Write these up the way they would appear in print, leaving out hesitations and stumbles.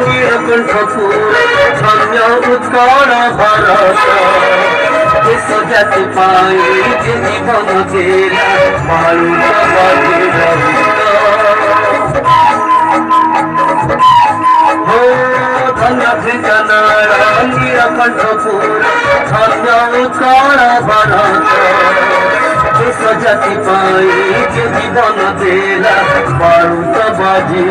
নীলকণ্ঠপুর ধন্য উৎকল ভরত দেশ জাতি পাই যে জীবন জেলা মালুবাদী ধন্য ঠিকানারা নীলকণ্ঠপুর ধন্য উৎকল ভরত দেশ জাতি পাই যে জীবন জেলা মালুবাদী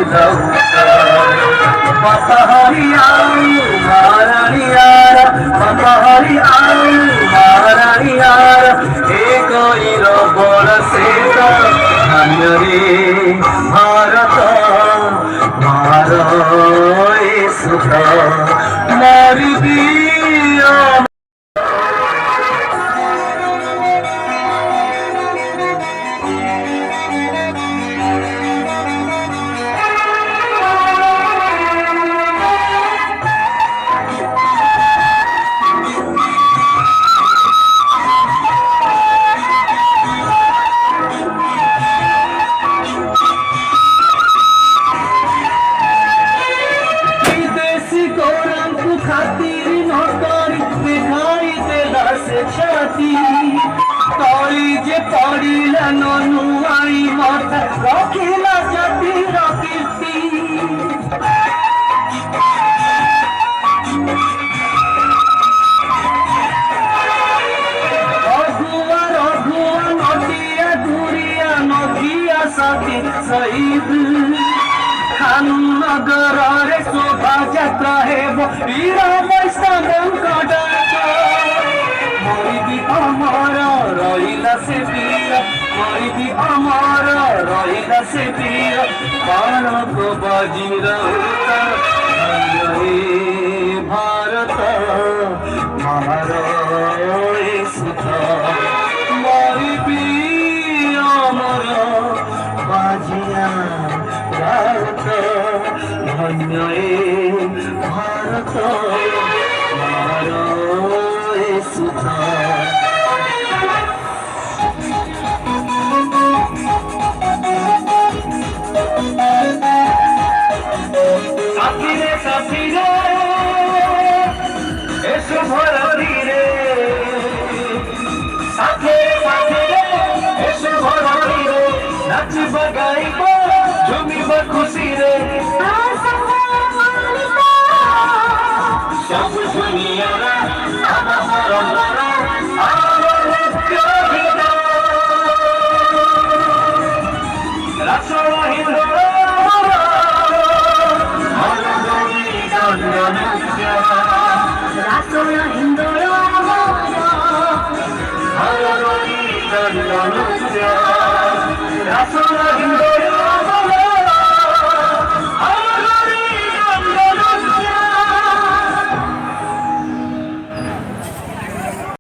Papa Hari Alu Maharaniara Papa Hari Alu Maharaniara Eko iro bola seta Hanyari Bharata Mara Esuta Mari Biya खातिर नौकरी दिखाई देला से छाती तली जे पड़िला ननुआई माथा रखिला जाति रकीर्ति रघुआ रघुआ नदिया दुरिया नदिया साथी शहीद खाननगर रे शोभा यात्रा हेब वीरा वैष्णव मरिदी अमर रहिला से वीर मरिदी अमर रहिला से वीर बाणक बाजी रहता भारत महाराज सुता मरिदी अमर बाजिया धन्य भारत मारे सुधा साथी रे एसो भरती रे साथी रे एसो भरती रे नाच बगाइब झुमिब खुशी रे सब दुनिया हिंदू